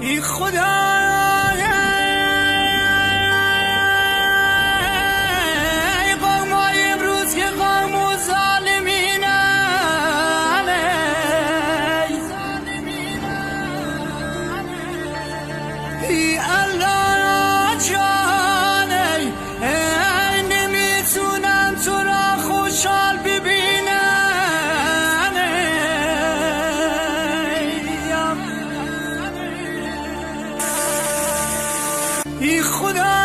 ای خدا ای قوم امروز که قوم و ظالمینن ای الله جان ای نمیتونم تو را خوشحال ببینم ای خدا